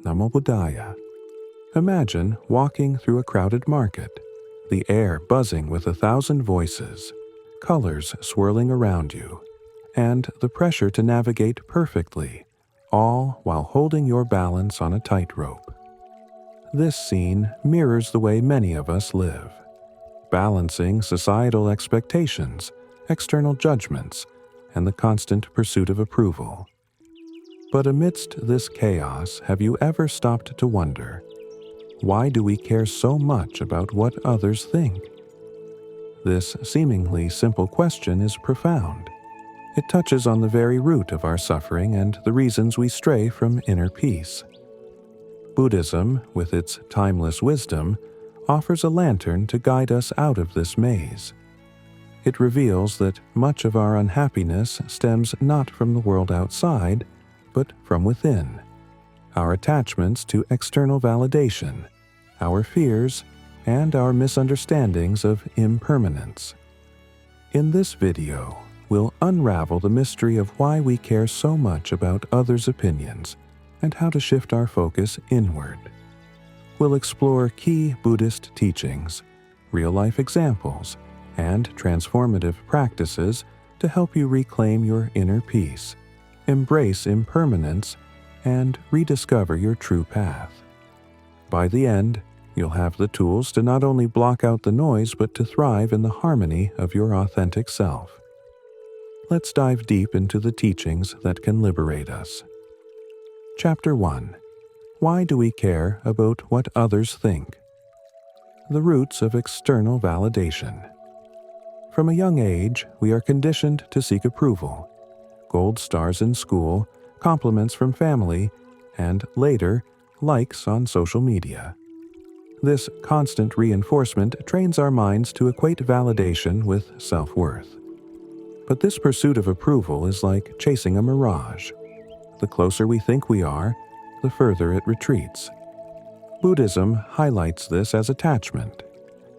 Namo Buddhaya. Imagine walking through a crowded market, the air buzzing with 1,000 voices, colors swirling around you, and the pressure to navigate perfectly, all while holding your balance on a tightrope. This scene mirrors the way many of us live, balancing societal expectations, external judgments, and the constant pursuit of approval. But amidst this chaos, have you ever stopped to wonder, why do we care so much about what others think? This seemingly simple question is profound. It touches on the very root of our suffering and the reasons we stray from inner peace. Buddhism, with its timeless wisdom, offers a lantern to guide us out of this maze. It reveals that much of our unhappiness stems not from the world outside, but from within. Our attachments to external validation, our fears, and our misunderstandings of impermanence. In this video, we'll unravel the mystery of why we care so much about others' opinions and how to shift our focus inward. We'll explore key Buddhist teachings, real-life examples, and transformative practices to help you reclaim your inner peace, embrace impermanence, and rediscover your true path. By the end, you'll have the tools to not only block out the noise but to thrive in the harmony of your authentic self. Let's dive deep into the teachings that can liberate us. Chapter 1. Why do we care about what others think? The roots of external validation. From a young age, we are conditioned to seek approval, gold stars in school, compliments from family, and later, likes on social media. This constant reinforcement trains our minds to equate validation with self-worth. But this pursuit of approval is like chasing a mirage. The closer we think we are, the further it retreats. Buddhism highlights this as attachment,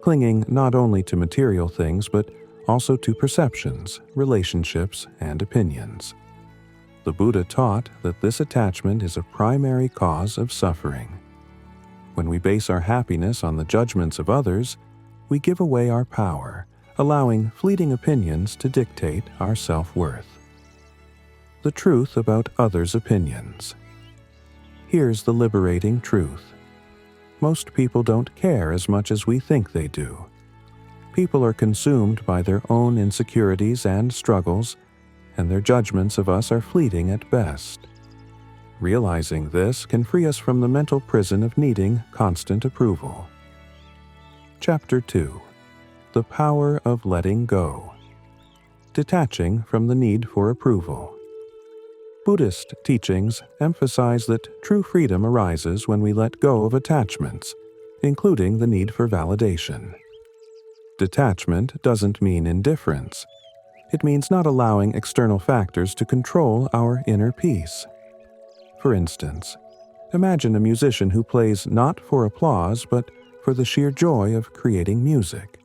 clinging not only to material things but also to perceptions, relationships, and opinions. The Buddha taught that this attachment is a primary cause of suffering. When we base our happiness on the judgments of others, we give away our power, allowing fleeting opinions to dictate our self-worth. The truth about others' opinions. Here's the liberating truth. Most people don't care as much as we think they do. People are consumed by their own insecurities and struggles, and their judgments of us are fleeting at best. Realizing this can free us from the mental prison of needing constant approval. Chapter 2. The Power of Letting Go. Detaching from the need for approval. Buddhist teachings emphasize that true freedom arises when we let go of attachments, including the need for validation. Detachment doesn't mean indifference. It means not allowing external factors to control our inner peace. For instance, imagine a musician who plays not for applause but for the sheer joy of creating music.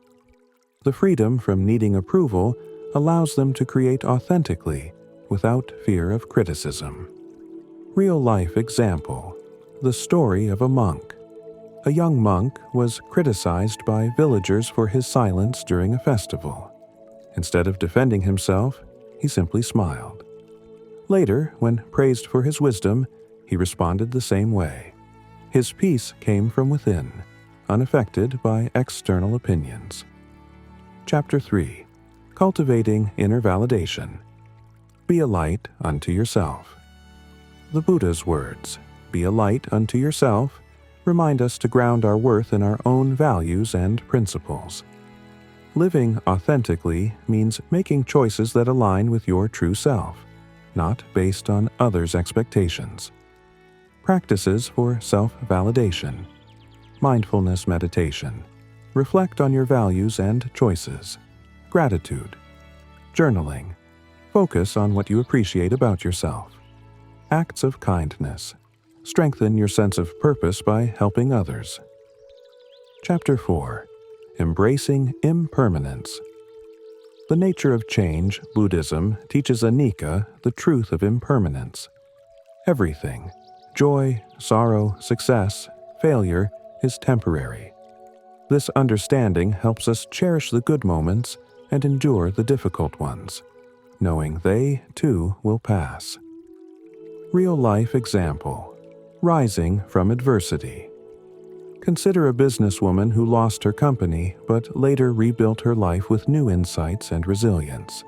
The freedom from needing approval allows them to create authentically, without fear of criticism. Real-life example: the story of a monk. A young monk was criticized by villagers for his silence during a festival. Instead of defending himself, he simply smiled. Later, when praised for his wisdom, he responded the same way. His peace came from within, unaffected by external opinions. Chapter 3. Cultivating Inner Validation. Be a light unto yourself. The Buddha's words, "Be a light unto yourself," remind us to ground our worth in our own values and principles. Living authentically means making choices that align with your true self, not based on others' expectations. Practices for self-validation. Mindfulness meditation. Reflect on your values and choices. Gratitude. Journaling. Focus on what you appreciate about yourself. Acts of kindness. Strengthen your sense of purpose by helping others. Chapter 4. Embracing Impermanence. The nature of change, Buddhism teaches anicca, the truth of impermanence. Everything, Joy, sorrow, success, failure is temporary. This understanding helps us cherish the good moments and endure the difficult ones, knowing they, too, will pass. Real-life example: rising from adversity. Consider a businesswoman who lost her company but later rebuilt her life with new insights and resilience.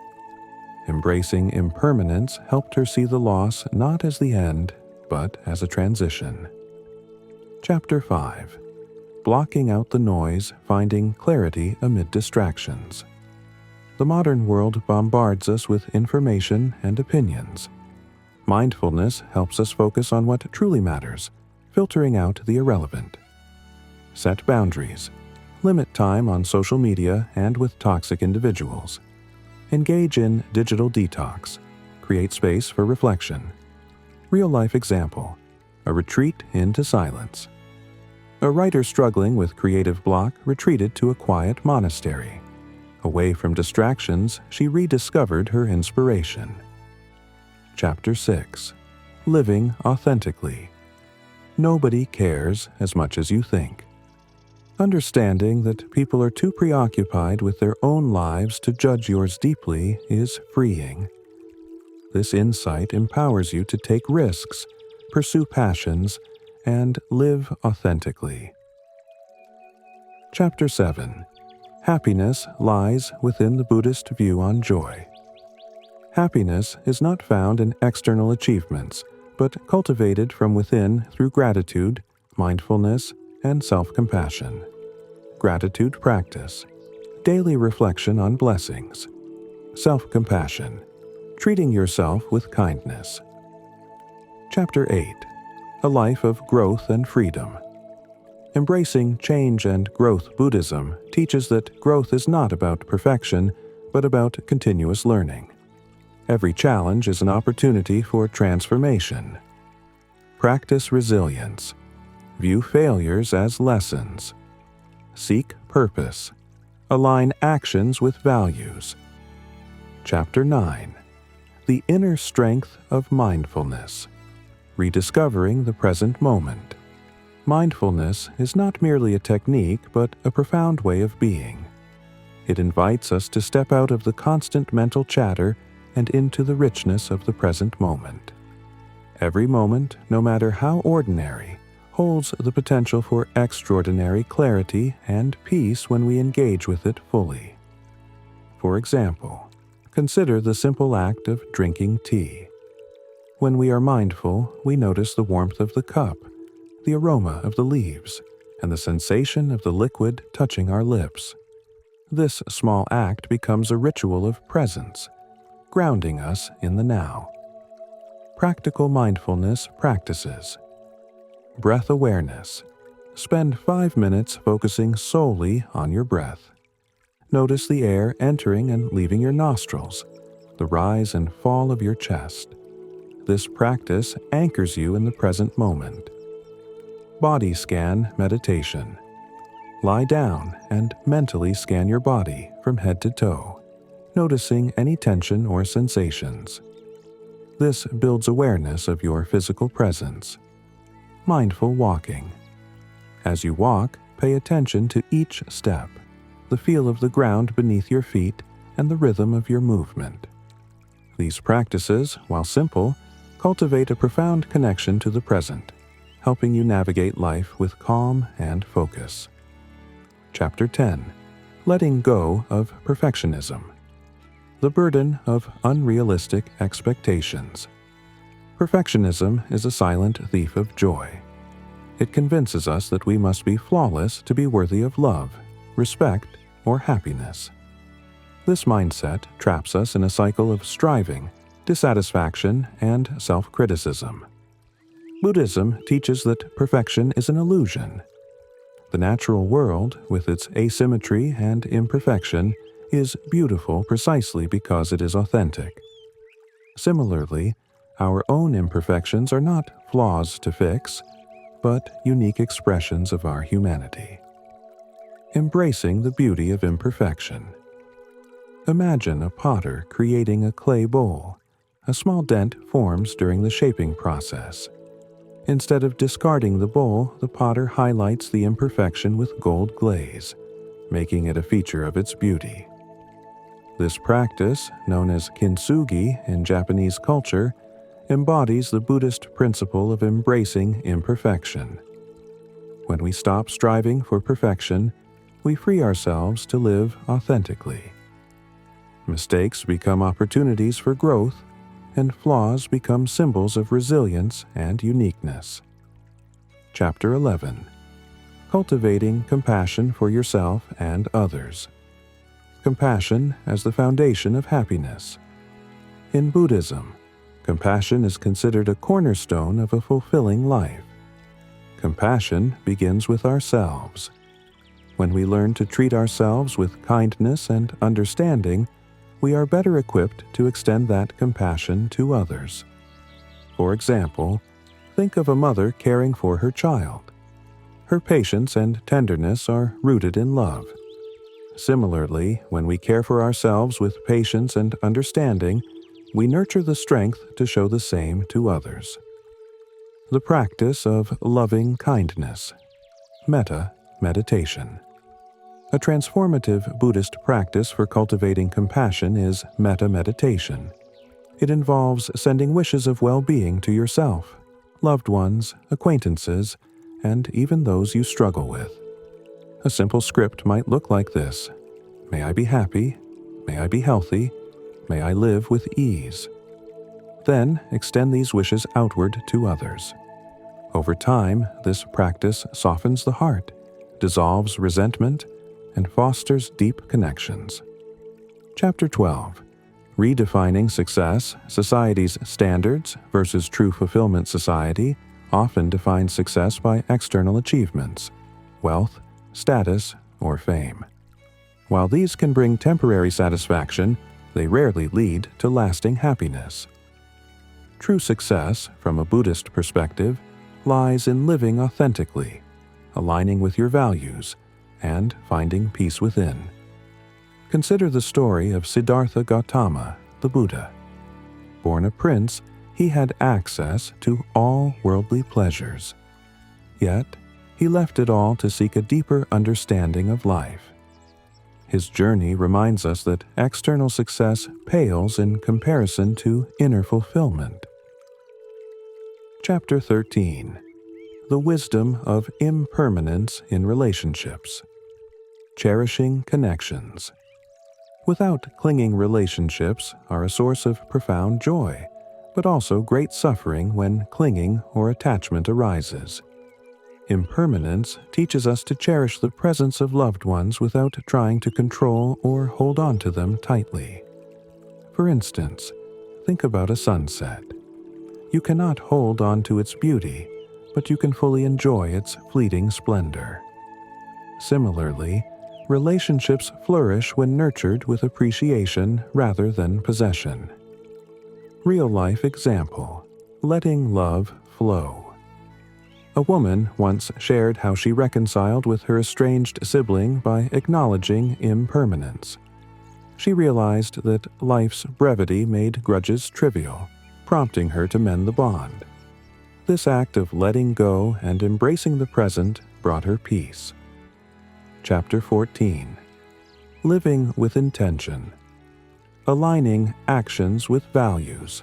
Embracing impermanence helped her see the loss not as the end, but as a transition. Chapter 5. Blocking out the noise, finding clarity amid distractions. The modern world bombards us with information and opinions. Mindfulness helps us focus on what truly matters, filtering out the irrelevant. Set boundaries. Limit time on social media and with toxic individuals. Engage in digital detox. Create space for reflection. Real-life example: a retreat into silence. A writer struggling with creative block retreated to a quiet monastery. Away from distractions, she rediscovered her inspiration. Chapter 6. Living authentically. Nobody cares as much as you think. Understanding that people are too preoccupied with their own lives to judge yours deeply is freeing. This insight empowers you to take risks, pursue passions, and live authentically. Chapter 7. Happiness lies within the Buddhist view on joy. Happiness is not found in external achievements, but cultivated from within through gratitude, mindfulness, and self-compassion. Gratitude practice. Daily reflection on blessings. Self-compassion. Treating yourself with kindness. Chapter 8. A life of growth and freedom. Embracing change and growth Buddhism teaches that growth is not about perfection, but about continuous learning. Every challenge is an opportunity for transformation. Practice resilience. View failures as lessons. Seek purpose. Align actions with values. Chapter 9. The inner strength of mindfulness. Rediscovering the present moment. Mindfulness is not merely a technique, but a profound way of being. It invites us to step out of the constant mental chatter and into the richness of the present moment. Every moment, no matter how ordinary, holds the potential for extraordinary clarity and peace when we engage with it fully. For example, consider the simple act of drinking tea. When we are mindful, we notice the warmth of the cup, the aroma of the leaves, and the sensation of the liquid touching our lips. This small act becomes a ritual of presence, grounding us in the now. Practical mindfulness practices. Breath awareness. Spend 5 minutes focusing solely on your breath. Notice the air entering and leaving your nostrils, the rise and fall of your chest. This practice anchors you in the present moment. Body scan meditation. Lie down and mentally scan your body from head to toe, noticing any tension or sensations. This builds awareness of your physical presence. Mindful walking. As you walk, pay attention to each step, the feel of the ground beneath your feet, and the rhythm of your movement. These practices, while simple, cultivate a profound connection to the present, helping you navigate life with calm and focus. Chapter 10. Letting go of perfectionism. The burden of unrealistic expectations. Perfectionism is a silent thief of joy. It convinces us that we must be flawless to be worthy of love, respect, or happiness. This mindset traps us in a cycle of striving, dissatisfaction, and self-criticism. Buddhism teaches that perfection is an illusion. The natural world, with its asymmetry and imperfection, is beautiful precisely because it is authentic. Similarly, our own imperfections are not flaws to fix, but unique expressions of our humanity. Embracing the beauty of imperfection. Imagine a potter creating a clay bowl. A small dent forms during the shaping process. Instead of discarding the bowl, the potter highlights the imperfection with gold glaze, making it a feature of its beauty. This practice, known as kintsugi in Japanese culture, embodies the Buddhist principle of embracing imperfection. When we stop striving for perfection, we free ourselves to live authentically. Mistakes become opportunities for growth, and flaws become symbols of resilience and uniqueness. Chapter 11. Cultivating compassion for yourself and others. Compassion as the foundation of happiness. In Buddhism, compassion is considered a cornerstone of a fulfilling life. Compassion begins with ourselves. When we learn to treat ourselves with kindness and understanding, we are better equipped to extend that compassion to others. For example, think of a mother caring for her child. Her patience and tenderness are rooted in love. Similarly, when we care for ourselves with patience and understanding, we nurture the strength to show the same to others. The practice of loving kindness. Metta meditation. A transformative Buddhist practice for cultivating compassion is metta meditation. It involves sending wishes of well-being to yourself, loved ones, acquaintances, and even those you struggle with. A simple script might look like this: May I be happy, may I be healthy, may I live with ease. Then extend these wishes outward to others. Over time, this practice softens the heart, dissolves resentment, and fosters deep connections. Chapter 12. Redefining success. Society's standards versus true fulfillment. Society often defines success by external achievements, wealth, status, or fame. While these can bring temporary satisfaction, they rarely lead to lasting happiness. True success, from a Buddhist perspective, lies in living authentically, aligning with your values, and finding peace within. Consider the story of Siddhartha Gautama, the Buddha. Born a prince, he had access to all worldly pleasures. Yet, he left it all to seek a deeper understanding of life. His journey reminds us that external success pales in comparison to inner fulfillment. Chapter 13. The wisdom of impermanence in relationships. Cherishing connections. Without clinging, relationships are a source of profound joy, but also great suffering when clinging or attachment arises. Impermanence teaches us to cherish the presence of loved ones without trying to control or hold on to them tightly. For instance, think about a sunset. You cannot hold on to its beauty, but you can fully enjoy its fleeting splendor. Similarly, relationships flourish when nurtured with appreciation rather than possession. Real-life example: letting love flow. A woman once shared how she reconciled with her estranged sibling by acknowledging impermanence. She realized that life's brevity made grudges trivial, prompting her to mend the bond. This act of letting go and embracing the present brought her peace. Chapter 14. Living with intention. Aligning actions with values.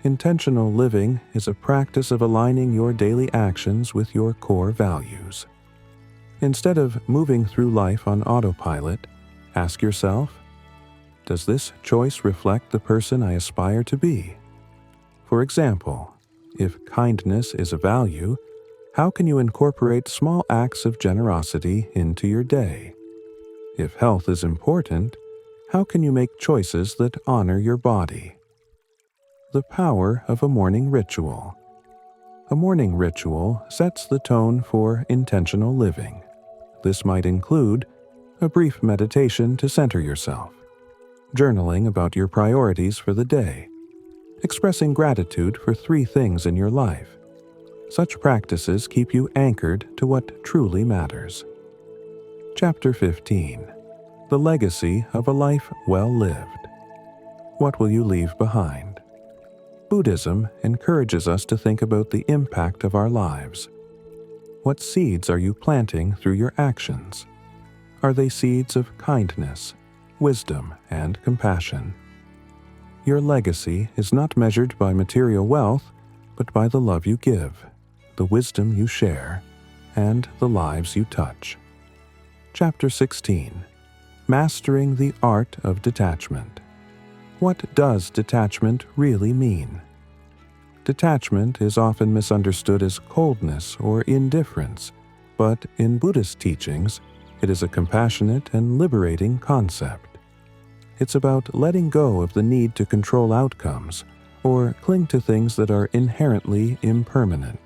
Intentional living is a practice of aligning your daily actions with your core values. Instead of moving through life on autopilot, ask yourself, does this choice reflect the person I aspire to be? For example, if kindness is a value, how can you incorporate small acts of generosity into your day? If health is important, how can you make choices that honor your body? The power of a morning ritual. A morning ritual sets the tone for intentional living. This might include a brief meditation to center yourself, journaling about your priorities for the day, expressing gratitude for 3 things in your life. Such practices keep you anchored to what truly matters. Chapter 15. The legacy of a life well lived. What will you leave behind? Buddhism encourages us to think about the impact of our lives. What seeds are you planting through your actions? Are they seeds of kindness, wisdom, and compassion? Your legacy is not measured by material wealth, but by the love you give, the wisdom you share, and the lives you touch. Chapter 16. Mastering the Art of Detachment. What does detachment really mean? Detachment is often misunderstood as coldness or indifference, but in Buddhist teachings, it is a compassionate and liberating concept. It's about letting go of the need to control outcomes or cling to things that are inherently impermanent.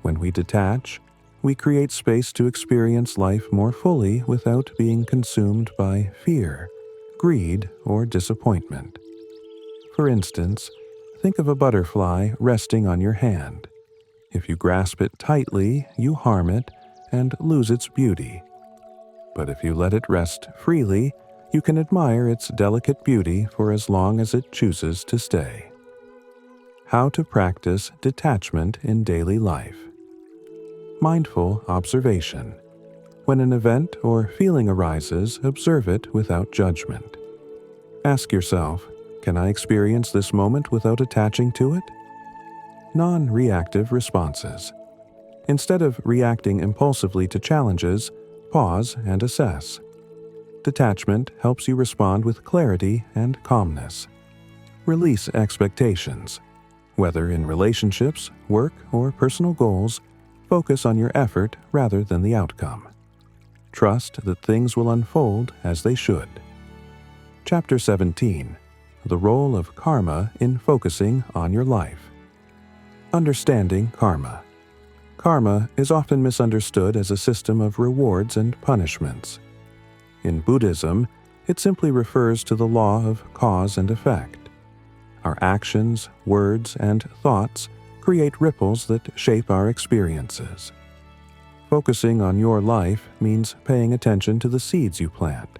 When we detach, we create space to experience life more fully without being consumed by fear, greed, or disappointment. For instance, think of a butterfly resting on your hand. If you grasp it tightly, you harm it and lose its beauty. But if you let it rest freely, you can admire its delicate beauty for as long as it chooses to stay. How to practice detachment in daily life. Mindful observation. When an event or feeling arises, observe it without judgment. Ask yourself, can I experience this moment without attaching to it? Non-reactive responses. Instead of reacting impulsively to challenges, pause and assess. Detachment helps you respond with clarity and calmness. Release expectations. Whether in relationships, work, or personal goals, focus on your effort rather than the outcome. Trust that things will unfold as they should. Chapter 17. The Role of Karma in Focusing on Your Life. Understanding karma. Karma is often misunderstood as a system of rewards and punishments. In Buddhism, it simply refers to the law of cause and effect. Our actions, words, and thoughts create ripples that shape our experiences. Focusing on your life means paying attention to the seeds you plant.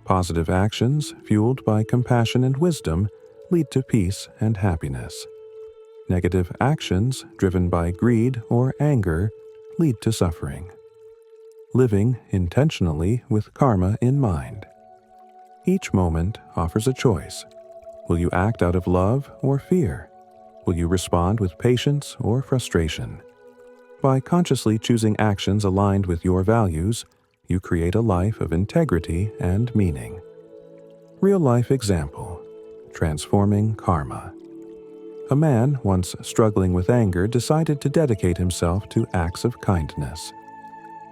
Positive actions, fueled by compassion and wisdom, lead to peace and happiness. Negative actions, driven by greed or anger, lead to suffering. Living intentionally with karma in mind. Each moment offers a choice. Will you act out of love or fear? Will you respond with patience or frustration? By consciously choosing actions aligned with your values, you create a life of integrity and meaning. Real-life example. Transforming karma. A man once struggling with anger decided to dedicate himself to acts of kindness.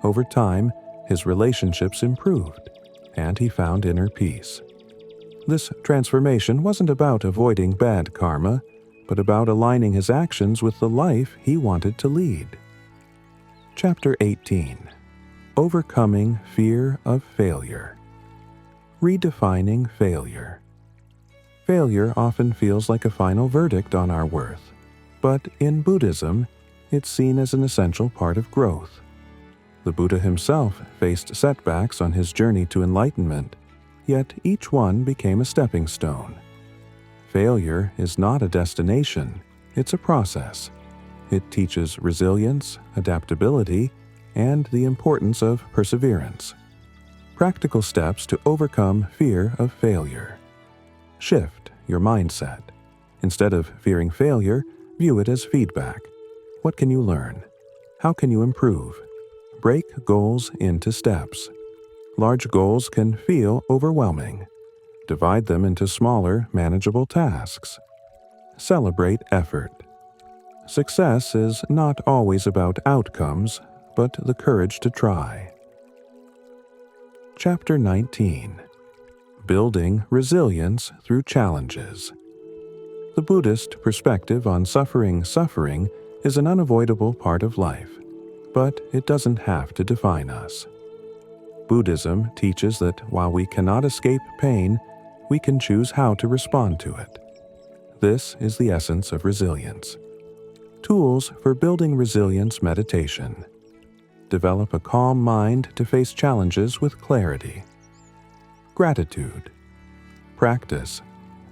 Over time, his relationships improved, and he found inner peace. This transformation wasn't about avoiding bad karma, but about aligning his actions with the life he wanted to lead. Chapter 18. Overcoming Fear of Failure. Redefining failure. Failure often feels like a final verdict on our worth, but in Buddhism, it's seen as an essential part of growth. The Buddha himself faced setbacks on his journey to enlightenment, yet each one became a stepping stone. Failure is not a destination, it's a process. It teaches resilience, adaptability, and the importance of perseverance. Practical steps to overcome fear of failure. Shift your mindset. Instead of fearing failure, view it as feedback. What can you learn? How can you improve? Break goals into steps. Large goals can feel overwhelming. Divide them into smaller, manageable tasks. Celebrate effort. Success is not always about outcomes, but the courage to try. Chapter 19. Building Resilience Through Challenges. The Buddhist perspective on suffering is an unavoidable part of life, but it doesn't have to define us. Buddhism teaches that while we cannot escape pain, we can choose how to respond to it. This is the essence of resilience. Tools for building resilience meditation. Develop a calm mind to face challenges with clarity. Gratitude. Practice.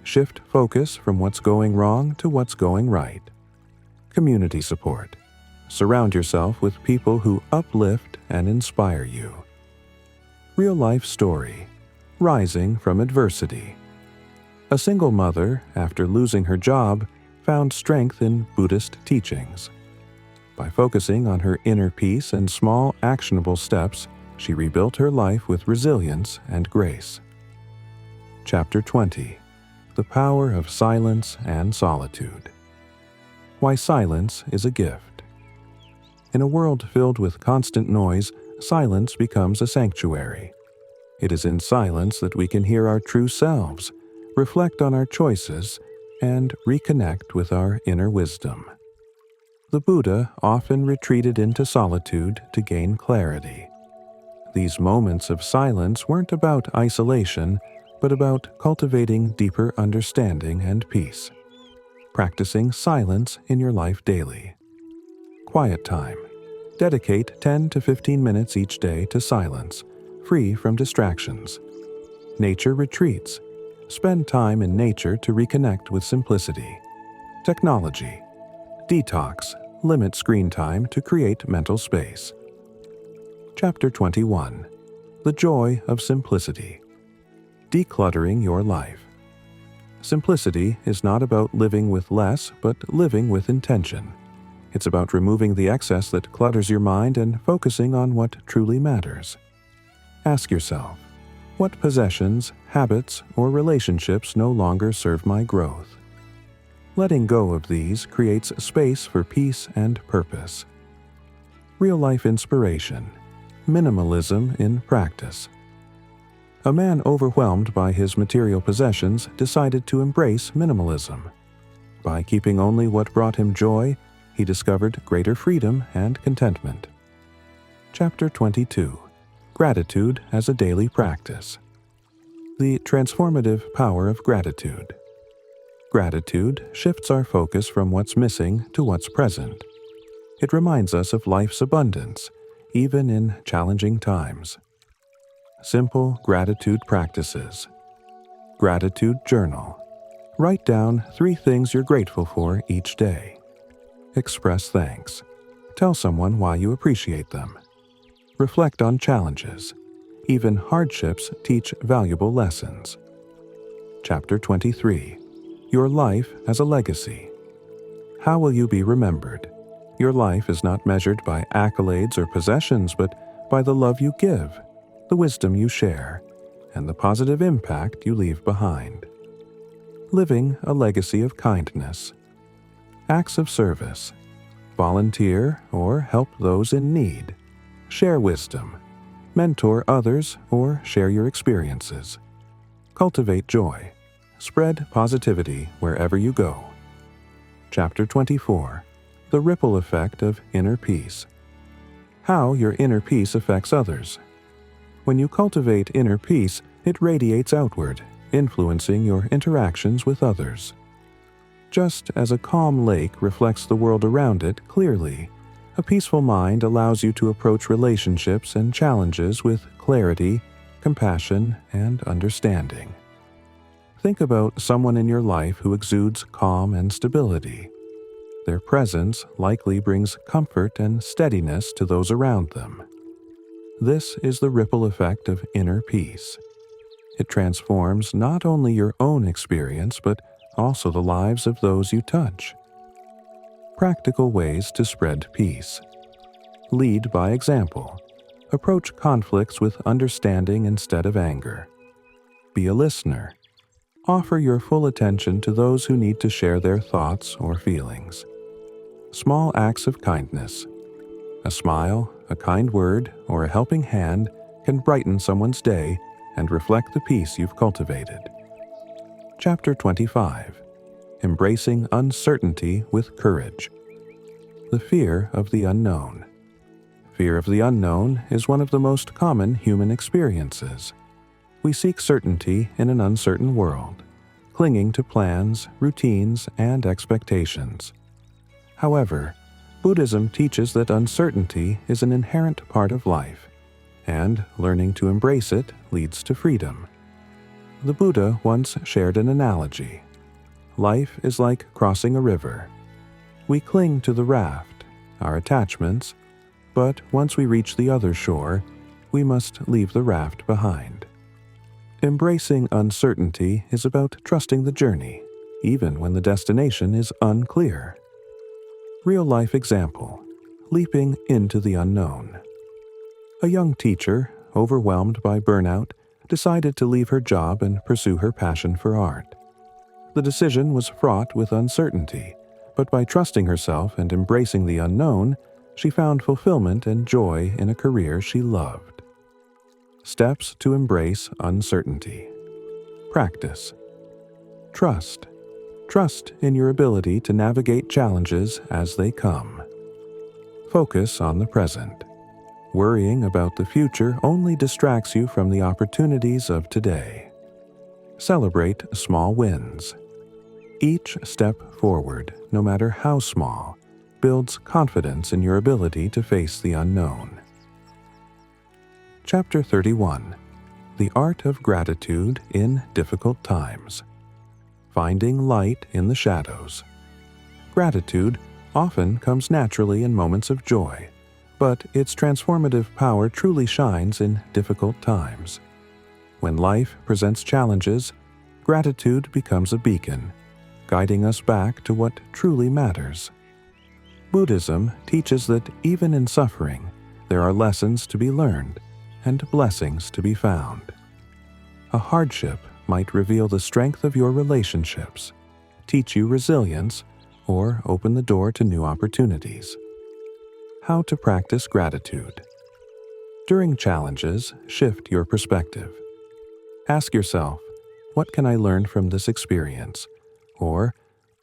Shift focus from what's going wrong to what's going right. Community support. Surround yourself with people who uplift and inspire you. Real-life story. Rising from adversity. A single mother, after losing her job, found strength in Buddhist teachings. By focusing on her inner peace and small, actionable steps, she rebuilt her life with resilience and grace. Chapter 20. The Power of Silence and Solitude. Why silence is a gift. In a world filled with constant noise, silence becomes a sanctuary. It is in silence that we can hear our true selves, reflect on our choices, and reconnect with our inner wisdom. The Buddha often retreated into solitude to gain clarity. These moments of silence weren't about isolation, but about cultivating deeper understanding and peace. Practicing silence in your life daily. Quiet time. Dedicate 10 to 15 minutes each day to silence, free from distractions. Nature retreats. Spend time in nature to reconnect with simplicity. Technology. Detox. Limit screen time to create mental space. Chapter 21. The Joy of Simplicity. Decluttering your life. Simplicity is not about living with less, but living with intention. It's about removing the excess that clutters your mind and focusing on what truly matters. Ask yourself, what possessions, habits, or relationships no longer serve my growth? Letting go of these creates space for peace and purpose. Real-life inspiration. Minimalism in practice. A man overwhelmed by his material possessions decided to embrace minimalism. By keeping only what brought him joy, he discovered greater freedom and contentment. Chapter 22. Gratitude as a Daily Practice. The transformative power of gratitude. Gratitude shifts our focus from what's missing to what's present. It reminds us of life's abundance, even in challenging times. Simple gratitude practices. Gratitude journal. Write down 3 things you're grateful for each day. Express thanks. Tell someone why you appreciate them. Reflect on challenges. Even hardships teach valuable lessons. Chapter 23. Your life as a legacy. How will you be remembered? Your life is not measured by accolades or possessions, but by the love you give, the wisdom you share, and the positive impact you leave behind. Living a legacy of kindness. Acts of service. Volunteer or help those in need. Share wisdom. Mentor others or share your experiences. Cultivate joy. Spread positivity wherever you go. Chapter 24. The Ripple Effect of Inner Peace. How your inner peace affects others. When you cultivate inner peace, it radiates outward, influencing your interactions with others. Just as a calm lake reflects the world around it clearly, a peaceful mind allows you to approach relationships and challenges with clarity, compassion, and understanding. Think about someone in your life who exudes calm and stability. Their presence likely brings comfort and steadiness to those around them. This is the ripple effect of inner peace. It transforms not only your own experience, but also the lives of those you touch. Practical ways to spread peace. Lead by example. Approach conflicts with understanding instead of anger. Be a listener. Offer your full attention to those who need to share their thoughts or feelings. Small acts of kindness. A smile, a kind word, or a helping hand can brighten someone's day and reflect the peace you've cultivated. Chapter 25. Embracing Uncertainty with Courage. The Fear of the Unknown. Fear of the unknown is one of the most common human experiences. We seek certainty in an uncertain world, clinging to plans, routines, and expectations. However, Buddhism teaches that uncertainty is an inherent part of life, and learning to embrace it leads to freedom. The Buddha once shared an analogy. Life is like crossing a river. We cling to the raft, our attachments, but once we reach the other shore, we must leave the raft behind. Embracing uncertainty is about trusting the journey, even when the destination is unclear. Real-life example: leaping into the unknown. A young teacher, overwhelmed by burnout, decided to leave her job and pursue her passion for art. The decision was fraught with uncertainty, but by trusting herself and embracing the unknown, she found fulfillment and joy in a career she loved. Steps to embrace uncertainty. Practice. Trust. Trust in your ability to navigate challenges as they come. Focus on the present. Worrying about the future only distracts you from the opportunities of today. Celebrate small wins. Each step forward, no matter how small, builds confidence in your ability to face the unknown. Chapter 31. The Art of Gratitude in Difficult Times. Finding light in the shadows. Gratitude often comes naturally in moments of joy, but its transformative power truly shines in difficult times. When life presents challenges, gratitude becomes a beacon, guiding us back to what truly matters. Buddhism teaches that even in suffering, there are lessons to be learned and blessings to be found. A hardship might reveal the strength of your relationships, teach you resilience, or open the door to new opportunities. How to practice gratitude. During challenges, shift your perspective. Ask yourself, what can I learn from this experience? Or,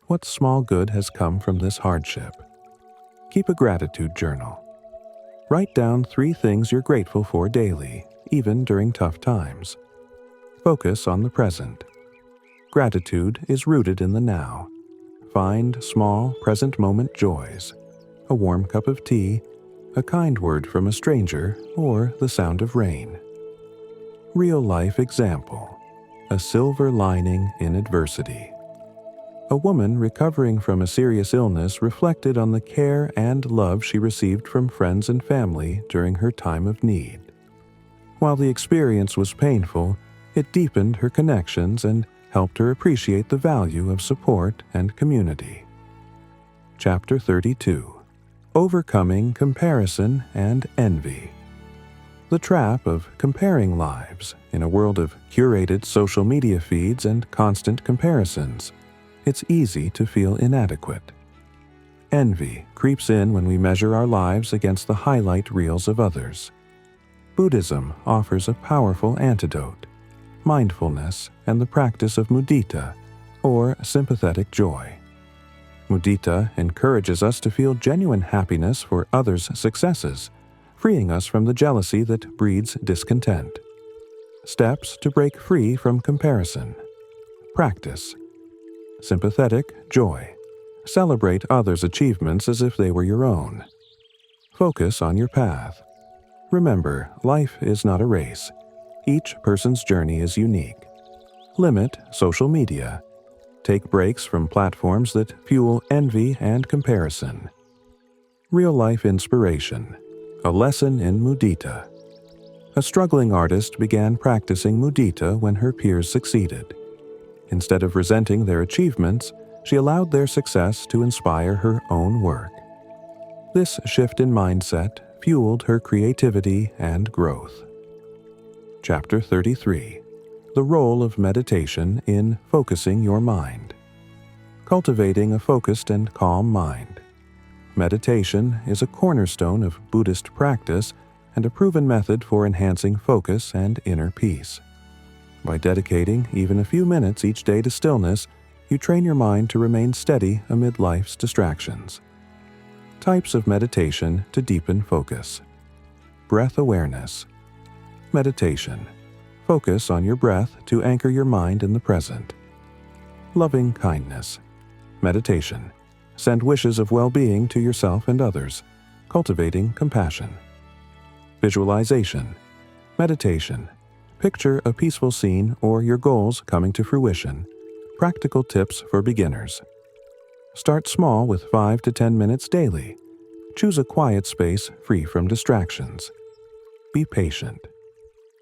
what small good has come from this hardship? Keep a gratitude journal. Write down 3 things you're grateful for daily, even during tough times. Focus on the present. Gratitude is rooted in the now. Find small, present moment joys. A warm cup of tea, a kind word from a stranger, or the sound of rain. Real-life example: a silver lining in adversity. A woman recovering from a serious illness reflected on the care and love she received from friends and family during her time of need. While the experience was painful, it deepened her connections and helped her appreciate the value of support and community. Chapter 32. Overcoming comparison and envy. The trap of comparing lives in a world of curated social media feeds and constant comparisons. It's easy to feel inadequate. Envy creeps in when we measure our lives against the highlight reels of others. Buddhism offers a powerful antidote: mindfulness and the practice of mudita, or sympathetic joy. Mudita encourages us to feel genuine happiness for others' successes, freeing us from the jealousy that breeds discontent. Steps to break free from comparison. Practice. Sympathetic joy. Celebrate others' achievements as if they were your own. Focus on your path. Remember, life is not a race. Each person's journey is unique. Limit social media. Take breaks from platforms that fuel envy and comparison. Real-life inspiration. A lesson in mudita. A struggling artist began practicing mudita when her peers succeeded. Instead of resenting their achievements, she allowed their success to inspire her own work. This shift in mindset fueled her creativity and growth. Chapter 33. The Role of Meditation in Focusing Your Mind. Cultivating a focused and calm mind. Meditation is a cornerstone of Buddhist practice and a proven method for enhancing focus and inner peace. By dedicating even a few minutes each day to stillness, you train your mind to remain steady amid life's distractions. Types of meditation to deepen focus. Breath awareness. Meditation. Focus on your breath to anchor your mind in the present. Loving kindness. Meditation. Send wishes of well-being to yourself and others, cultivating compassion. Visualization. Meditation. Picture a peaceful scene or your goals coming to fruition. Practical tips for beginners. Start small with 5 to 10 minutes daily. Choose a quiet space free from distractions. Be patient.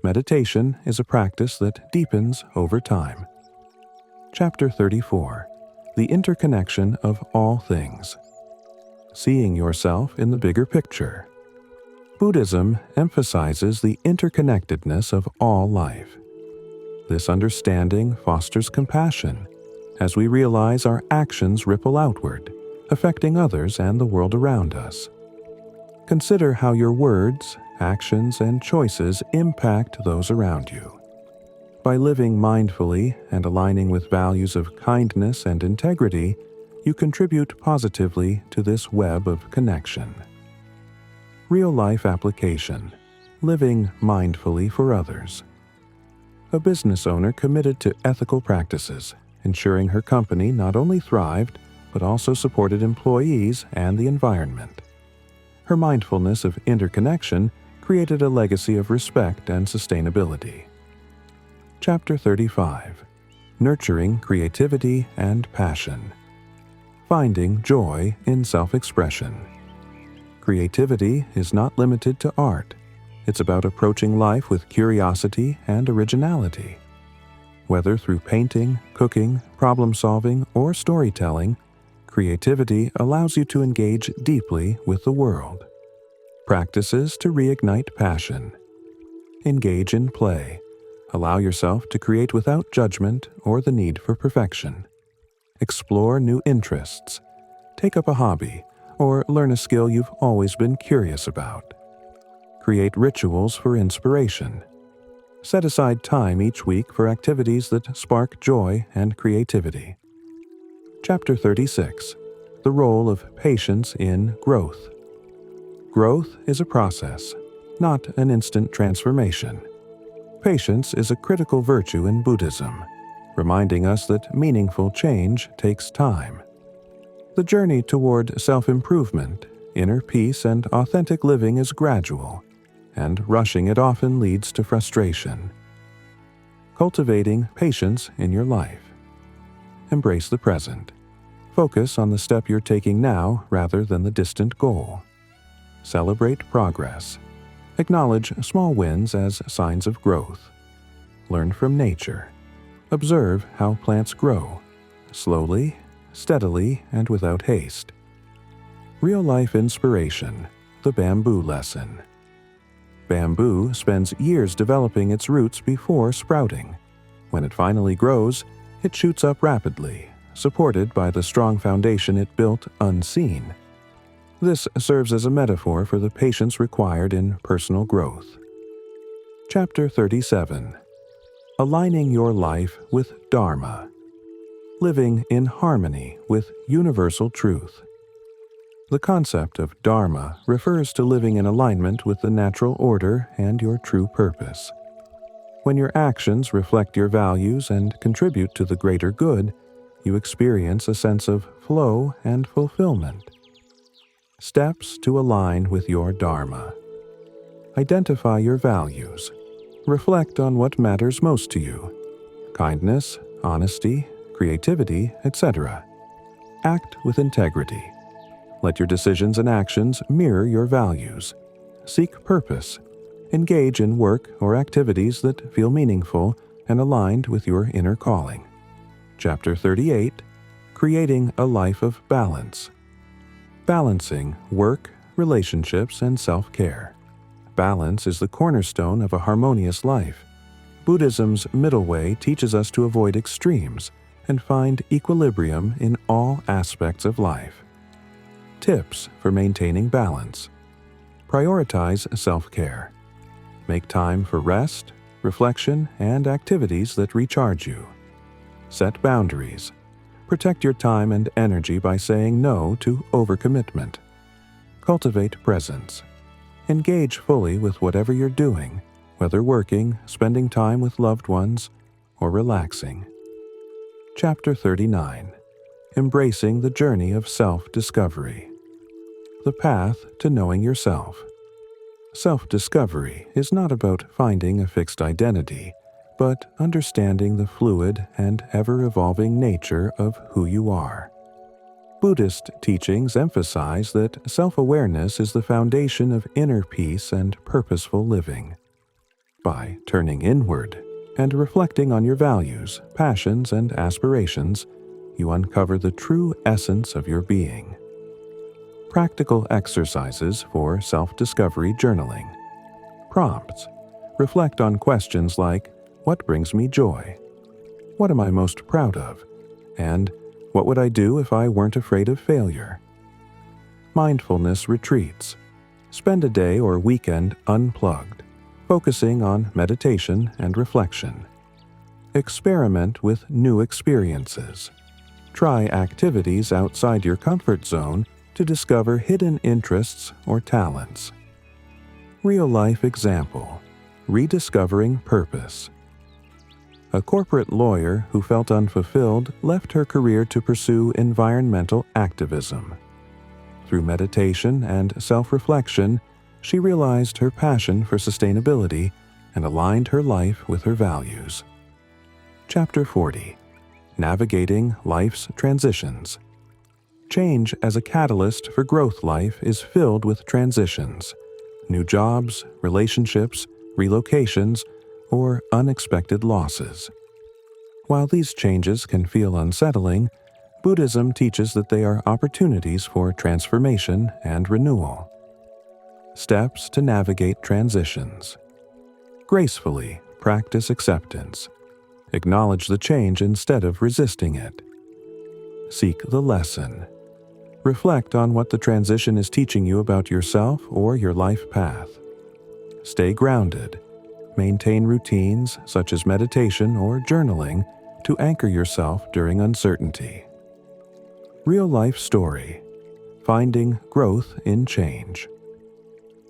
Meditation is a practice that deepens over time. Chapter 34. The Interconnection of All Things. Seeing yourself in the bigger picture. Buddhism emphasizes the interconnectedness of all life. This understanding fosters compassion, as we realize our actions ripple outward, affecting others and the world around us. Consider how your words, actions, and choices impact those around you. By living mindfully and aligning with values of kindness and integrity, you contribute positively to this web of connection. Real-life application. Living mindfully for others. A business owner committed to ethical practices, ensuring her company not only thrived, but also supported employees and the environment. Her mindfulness of interconnection created a legacy of respect and sustainability. Chapter 35. Nurturing Creativity and Passion. Finding joy in self-expression. Creativity is not limited to art. It's about approaching life with curiosity and originality. Whether through painting, cooking, problem-solving, or storytelling, creativity allows you to engage deeply with the world. Practices to reignite passion. Engage in play. Allow yourself to create without judgment or the need for perfection. Explore new interests. Take up a hobby or learn a skill you've always been curious about. Create rituals for inspiration. Set aside time each week for activities that spark joy and creativity. Chapter 36. The Role of Patience in Growth. Growth is a process, not an instant transformation. Patience is a critical virtue in Buddhism, reminding us that meaningful change takes time. The journey toward self-improvement, inner peace, and authentic living is gradual, and rushing it often leads to frustration. Cultivating patience in your life. Embrace the present. Focus on the step you're taking now rather than the distant goal. Celebrate progress. Acknowledge small wins as signs of growth. Learn from nature. Observe how plants grow, slowly, steadily, and without haste. Real-life inspiration. The bamboo lesson. Bamboo spends years developing its roots before sprouting. When it finally grows, it shoots up rapidly, supported by the strong foundation it built unseen. This serves as a metaphor for the patience required in personal growth. Chapter 37. Aligning your life with Dharma. Living in harmony with universal truth. The concept of Dharma refers to living in alignment with the natural order and your true purpose. When your actions reflect your values and contribute to the greater good, you experience a sense of flow and fulfillment. Steps to align with your Dharma. Identify your values. Reflect on what matters most to you. Kindness, honesty, creativity, etc. Act with integrity. Let your decisions and actions mirror your values. Seek purpose. Engage in work or activities that feel meaningful and aligned with your inner calling. Chapter 38. Creating a Life of Balance. Balancing work, relationships, and self-care. Balance is the cornerstone of a harmonious life. Buddhism's middle way teaches us to avoid extremes and find equilibrium in all aspects of life. Tips for maintaining balance. Prioritize self-care. Make time for rest, reflection, and activities that recharge you. Set boundaries. Protect your time and energy by saying no to overcommitment. Cultivate presence. Engage fully with whatever you're doing, whether working, spending time with loved ones, or relaxing. Chapter 39. Embracing the Journey of Self-Discovery. The Path to Knowing Yourself. Self-discovery is not about finding a fixed identity, but understanding the fluid and ever-evolving nature of who you are. Buddhist teachings emphasize that self-awareness is the foundation of inner peace and purposeful living. By turning inward and reflecting on your values, passions, and aspirations, you uncover the true essence of your being. Practical exercises for self-discovery journaling. Prompts. Reflect on questions like, what brings me joy? What am I most proud of? And what would I do if I weren't afraid of failure? Mindfulness retreats. Spend a day or weekend unplugged, focusing on meditation and reflection. Experiment with new experiences. Try activities outside your comfort zone to discover hidden interests or talents. Real-life example. Rediscovering purpose. A corporate lawyer who felt unfulfilled left her career to pursue environmental activism. Through meditation and self-reflection, she realized her passion for sustainability and aligned her life with her values. Chapter 40. Navigating Life's Transitions. Change as a catalyst for growth. Life is filled with transitions, new jobs, relationships, relocations, or unexpected losses. While these changes can feel unsettling, Buddhism teaches that they are opportunities for transformation and renewal. Steps to navigate transitions. Gracefully practice acceptance. Acknowledge the change instead of resisting it. Seek the lesson. Reflect on what the transition is teaching you about yourself or your life path. Stay grounded. Maintain routines such as meditation or journaling to anchor yourself during uncertainty. Real-life story. Finding growth in change.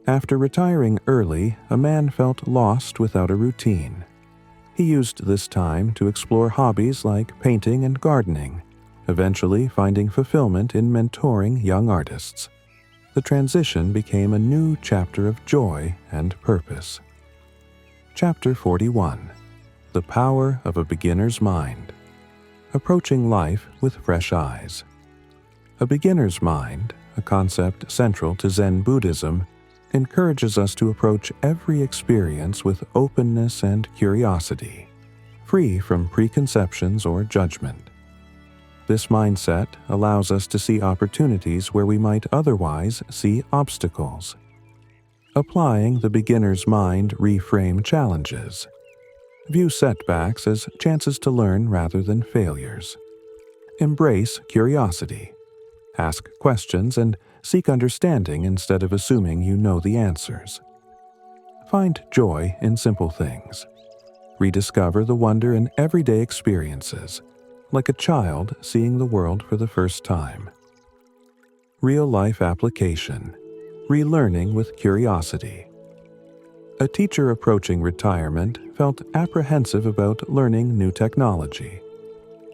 After retiring early, a man felt lost without a routine. He used this time to explore hobbies like painting and gardening, eventually finding fulfillment in mentoring young artists. The transition became a new chapter of joy and purpose. Chapter 41. The Power of a Beginner's Mind. Approaching life with fresh eyes. A beginner's mind, a concept central to Zen Buddhism, encourages us to approach every experience with openness and curiosity, free from preconceptions or judgment. This mindset allows us to see opportunities where we might otherwise see obstacles. Applying the beginner's mind reframe challenges. View setbacks as chances to learn rather than failures. Embrace curiosity. Ask questions and seek understanding instead of assuming you know the answers. Find joy in simple things. Rediscover the wonder in everyday experiences, like a child seeing the world for the first time. Real-life application. Relearning with curiosity. A teacher approaching retirement felt apprehensive about learning new technology.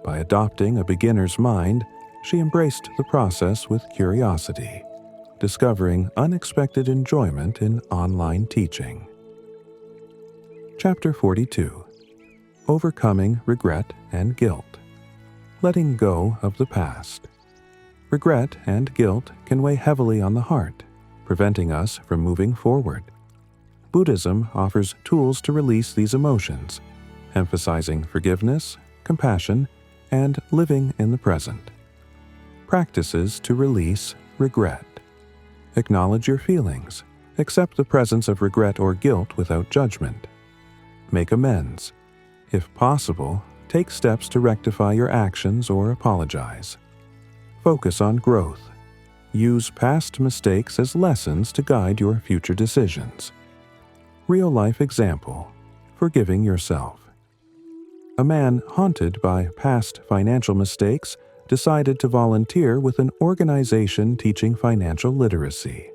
By adopting a beginner's mind, she embraced the process with curiosity, discovering unexpected enjoyment in online teaching. Chapter 42. Overcoming regret and guilt. Letting go of the past. Regret and guilt can weigh heavily on the heart, preventing us from moving forward. Buddhism offers tools to release these emotions, emphasizing forgiveness, compassion, and living in the present. Practices to release regret. Acknowledge your feelings. Accept the presence of regret or guilt without judgment. Make amends. If possible, take steps to rectify your actions or apologize. Focus on growth. Use past mistakes as lessons to guide your future decisions. Real-life example. Forgiving yourself. A man haunted by past financial mistakes decided to volunteer with an organization teaching financial literacy.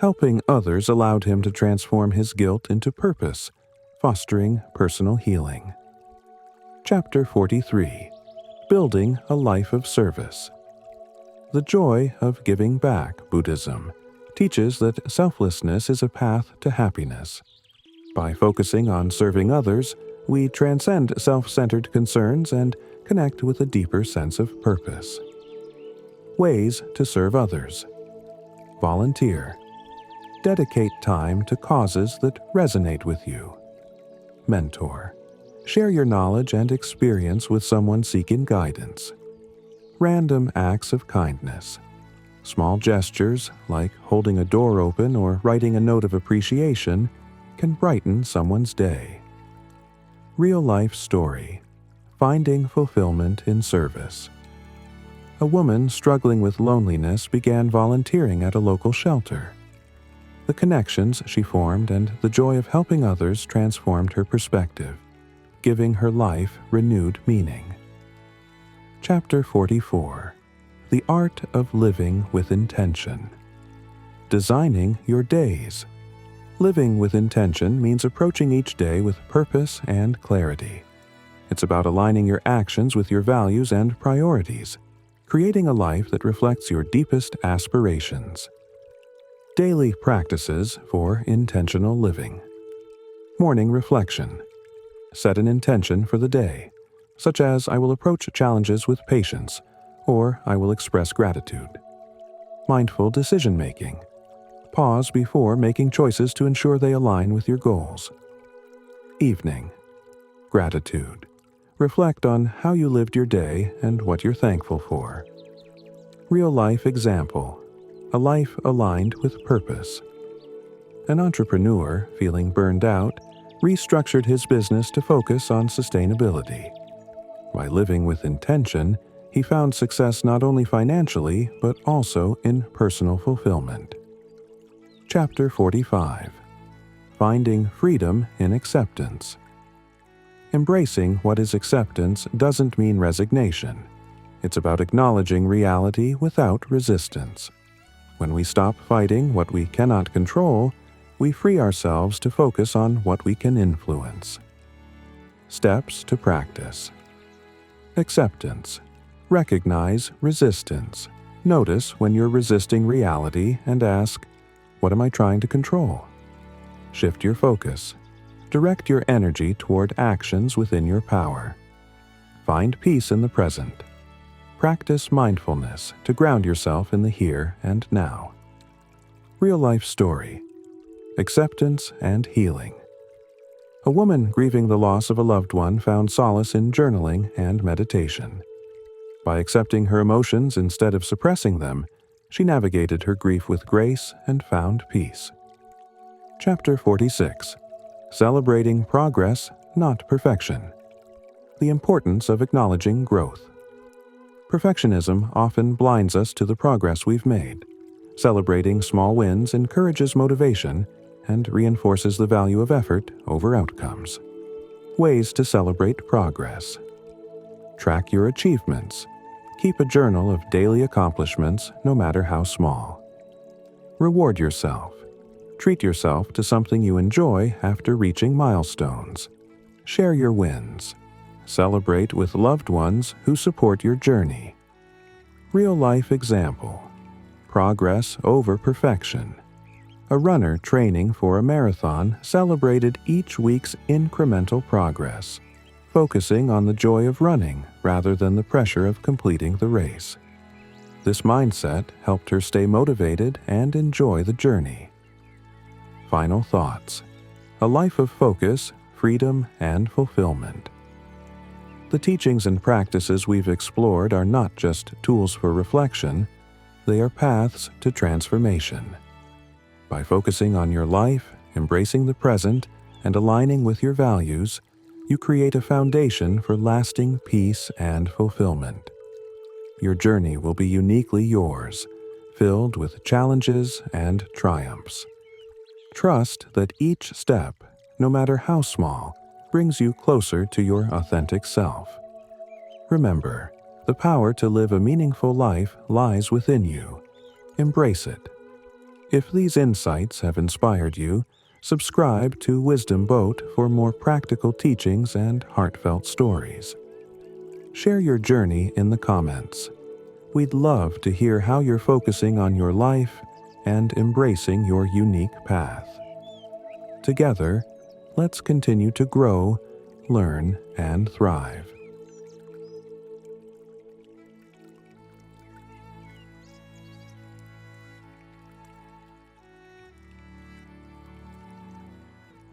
Helping others allowed him to transform his guilt into purpose, fostering personal healing. Chapter 43. Building a Life of Service. The Joy of Giving Back Buddhism teaches that selflessness is a path to happiness. By focusing on serving others, we transcend self-centered concerns and connect with a deeper sense of purpose. Ways to serve others. Volunteer. Dedicate time to causes that resonate with you. Mentor. Share your knowledge and experience with someone seeking guidance. Random acts of kindness. Small gestures, like holding a door open or writing a note of appreciation, can brighten someone's day. Real-life story. Finding fulfillment in service. A woman struggling with loneliness began volunteering at a local shelter. The connections she formed and the joy of helping others transformed her perspective, giving her life renewed meaning. Chapter 44. The Art of Living with Intention. Designing your days. Living with intention means approaching each day with purpose and clarity. It's about aligning your actions with your values and priorities, creating a life that reflects your deepest aspirations. Daily practices for intentional living. Morning reflection. Set an intention for the day, such as I will approach challenges with patience, or I will express gratitude. Mindful decision-making. Pause before making choices to ensure they align with your goals. Evening. Gratitude. Reflect on how you lived your day and what you're thankful for. Real-life example. A life aligned with purpose. An entrepreneur, feeling burned out, restructured his business to focus on sustainability. By living with intention, he found success not only financially, but also in personal fulfillment. Chapter 45. Finding freedom in acceptance. Embracing what is acceptance doesn't mean resignation. It's about acknowledging reality without resistance. When we stop fighting what we cannot control, we free ourselves to focus on what we can influence. Steps to practice. Acceptance. Recognize resistance. Notice when you're resisting reality and ask, what am I trying to control? Shift your focus. Direct your energy toward actions within your power. Find peace in the present. Practice mindfulness to ground yourself in the here and now. Real-life story. Acceptance and healing. A woman grieving the loss of a loved one found solace in journaling and meditation. By accepting her emotions instead of suppressing them, she navigated her grief with grace and found peace. Chapter 46. Celebrating progress, not perfection. The importance of acknowledging growth. Perfectionism often blinds us to the progress we've made. Celebrating small wins encourages motivation and reinforces the value of effort over outcomes. Ways to celebrate progress. Track your achievements. Keep a journal of daily accomplishments, no matter how small. Reward yourself. Treat yourself to something you enjoy after reaching milestones. Share your wins. Celebrate with loved ones who support your journey. Real-life example. Progress over perfection. A runner training for a marathon celebrated each week's incremental progress, focusing on the joy of running rather than the pressure of completing the race. This mindset helped her stay motivated and enjoy the journey. Final thoughts. A life of focus, freedom, and fulfillment. The teachings and practices we've explored are not just tools for reflection, they are paths to transformation. By focusing on your life, embracing the present, and aligning with your values, you create a foundation for lasting peace and fulfillment. Your journey will be uniquely yours, filled with challenges and triumphs. Trust that each step, no matter how small, brings you closer to your authentic self. Remember, the power to live a meaningful life lies within you. Embrace it. If these insights have inspired you, subscribe to Wisdom Boat for more practical teachings and heartfelt stories. Share your journey in the comments. We'd love to hear how you're focusing on your life and embracing your unique path. Together, let's continue to grow, learn, and thrive.